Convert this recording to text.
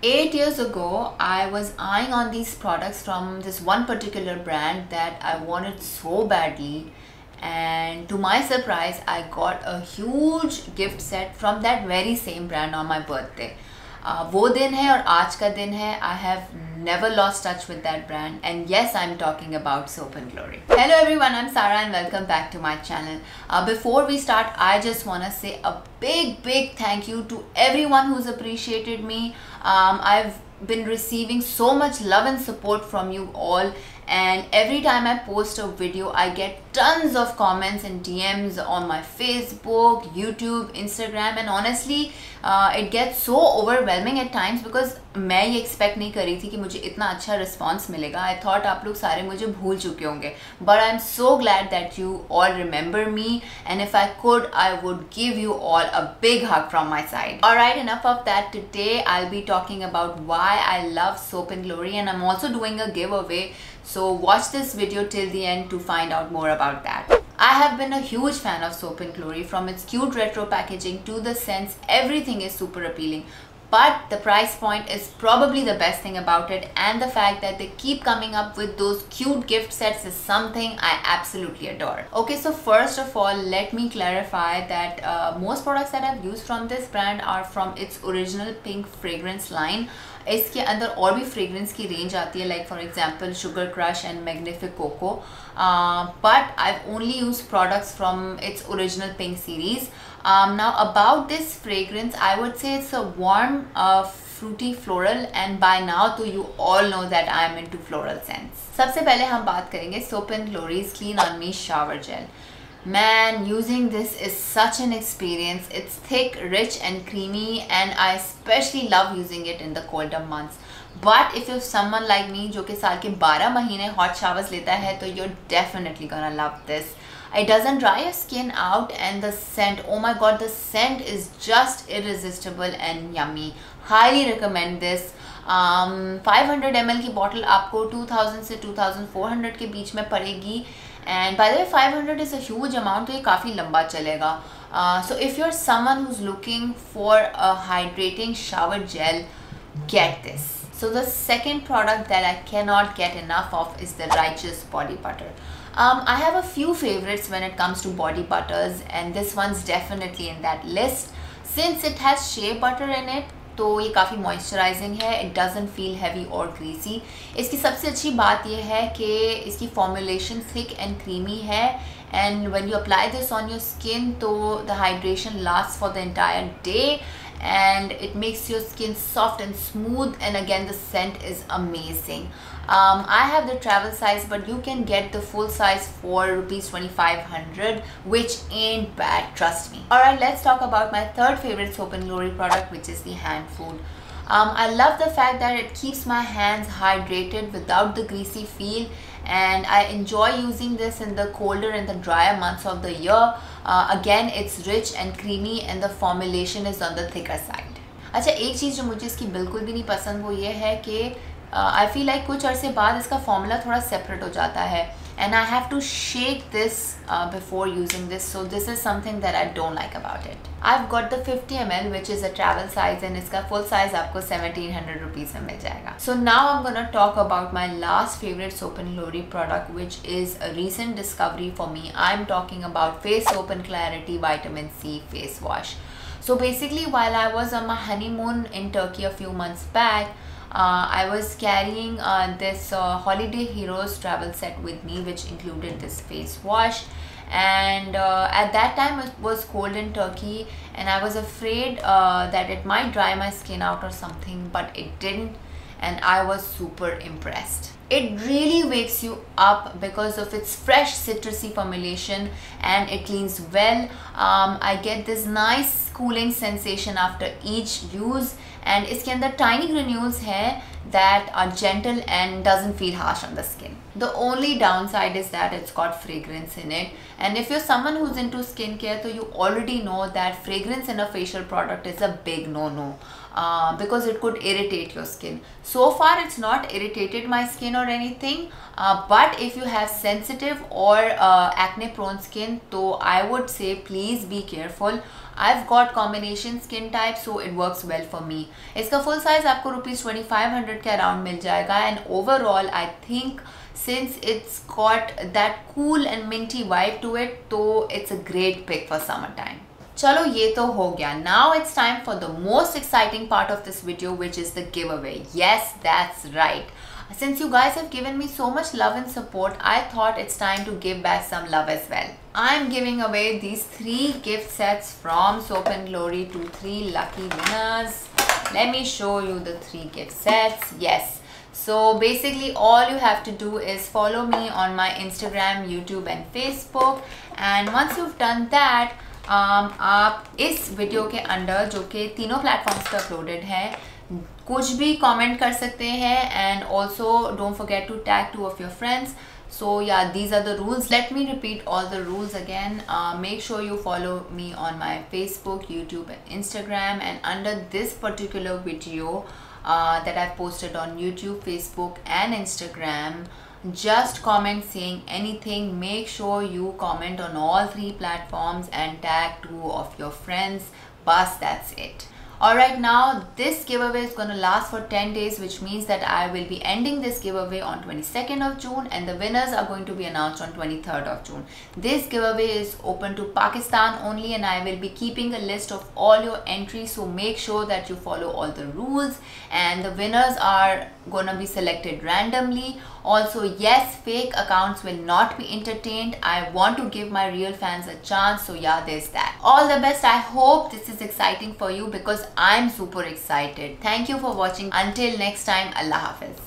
8 years ago, I was eyeing on these products from this one particular brand that I wanted so badly, and to my surprise, I got a huge gift set from that very same brand on my birthday. वो दिन है और आज का दिन है. I have never lost touch with that brand, and yes, I'm talking about Soap and Glory. Hello everyone, I'm Sarah and welcome back to my channel. Before we start, I just want to say a big thank you to everyone who's appreciated me. I've been receiving so much love and support from you all, and every time I post a video I get tons of comments and DMs on my Facebook, YouTube, Instagram, and honestly it gets so overwhelming at times because मैं ये expect नहीं कर रही थी कि मुझे इतना अच्छा response मिलेगा. I thought आप लोग सारे मुझे भूल चुके होंगे, but I'm so glad that you all remember me, and if I could I would give you all a big hug from my side. Alright, enough of that. Today I'll be talking about why I love Soap and Glory, and I'm also doing a giveaway, so watch this video till the end to find out more about that. I have been a huge fan of Soap and Glory, from its cute retro packaging to the scents. Everything is super appealing. But the price point is probably the best thing about it, and the fact that they keep coming up with those cute gift sets is something I absolutely adore. Okay, so first of all, let me clarify that most products that I've used from this brand are from its original pink fragrance line. इसके अंदर और भी fragrance की range आती है, like for example Sugar Crush and Magnifique Coco, but I've only used products from its original pink series. Now about this fragrance, I would say it's a warm fruity floral, and by now तो you all know that I am into floral scents. सबसे पहले हम बात करेंगे Soap and Glory's Clean on Me Shower Gel. Man, using this is such an experience. It's thick, rich and creamy, and I especially love using it in the colder months. But if you're someone like me जो कि साल के 12 महीने hot showers लेता है, तो you're definitely gonna love this. It doesn't dry your skin out, and the scent, oh my god, the scent is just irresistible and yummy. Highly recommend this. 500 ml की bottle आपको 2000 से 2400 के बीच में पड़ेगी, and by the way 500 is a huge amount, तो ये काफ़ी लंबा चलेगा. So if you're someone who's looking for a hydrating shower gel, get this. So the second product that I cannot get enough of is the Righteous Body Butter. I have a few favorites when it comes to body butters, and this one's definitely in that list. Since it has shea butter in it, तो ये काफ़ी moisturising है. It doesn't feel heavy और greasy. इसकी सबसे अच्छी बात ये है कि इसकी फॉर्मुलेशन थिक एंड क्रीमी है, and when you apply this on your skin तो the hydration last for the entire day, and it makes your skin soft and smooth, and again the scent is amazing. I have the travel size, but you can get the full size for rupees 2500, which ain't bad, trust me. Alright, let's talk about my third favorite Soap and Glory product, which is the hand food. I love the fact that it keeps my hands hydrated without the greasy feel, and I enjoy using this in the colder and the drier months of the year. Again, it's rich and creamy, and the formulation is on the thicker side. अच्छा, एक चीज़ जो मुझे इसकी बिल्कुल भी नहीं पसंद वो ये है कि I feel like कुछ अरसे बाद इसका फॉर्मूला थोड़ा सेपरेट हो जाता है, and I have to shake this before using this, so this is something that I don't like about it. I've got the 50 ml, which is a travel size, and इसका full size आपको 1700 rupees में मिल जाएगा. So now I'm gonna talk about my last favorite Soap and Glory product, which is a recent discovery for me. I'm talking about Face Soap and Clarity Vitamin C Face Wash. So basically, while I was on my honeymoon in Turkey a few months back, I was carrying this Holiday Heroes travel set with me, which included this face wash, and at that time it was cold in Turkey, and I was afraid that it might dry my skin out or something, but it didn't, and I was super impressed. It really wakes you up because of its fresh citrusy formulation, and it cleans well. I get this nice cooling sensation after each use, and इसके अंदर tiny granules हैं that are gentle and doesn't feel harsh on the skin. The only downside is that it's got fragrance in it, and if you're someone who's into skincare, so you already know that fragrance in a facial product is a big no-no. because it could irritate your skin. So far it's not irritated my skin or anything, but if you have sensitive or acne prone skin, so I would say please be careful. I've got combination skin type, so it works well for me. इसका full size आपको ₹2500 के around मिल जाएगा, and overall I think since it's got that cool and minty vibe to it, so it's a great pick for summertime. चलो ये तो हो गया. Now it's time for the most exciting part of this video, which is the giveaway. Yes, that's right. Since you guys have given me so much love and support, I thought it's time to give back some love as well. I'm giving away these 3 gift sets from Soap and Glory to 3 lucky winners. Let me show you the 3 gift sets. Yes. So basically all you have to do is follow me on my Instagram, YouTube and Facebook. And once you've done that, आप इस video के अंदर जो कि तीनों platforms पे uploaded है कुछ भी कमेंट कर सकते हैं, and also don't forget to tag 2 of your friends. So yeah, these are the rules. Let me repeat all the rules again. Make sure you follow me on my Facebook, YouTube and Instagram, and under this particular video that I've posted on YouTube, Facebook and Instagram, just comment saying anything. Make sure you comment on all 3 platforms and tag 2 of your friends. Bas, that's it. Alright, now this giveaway is going to last for 10 days, which means that I will be ending this giveaway on 22nd of June and the winners are going to be announced on 23rd of June. This giveaway is open to Pakistan only, and I will be keeping a list of all your entries, so make sure that you follow all the rules, and the winners are going to be selected randomly. Also, yes, fake accounts will not be entertained. I want to give my real fans a chance, so yeah, there's that. All the best. I hope this is exciting for you because I'm super excited. Thank you for watching. Until next time, Allah Hafiz.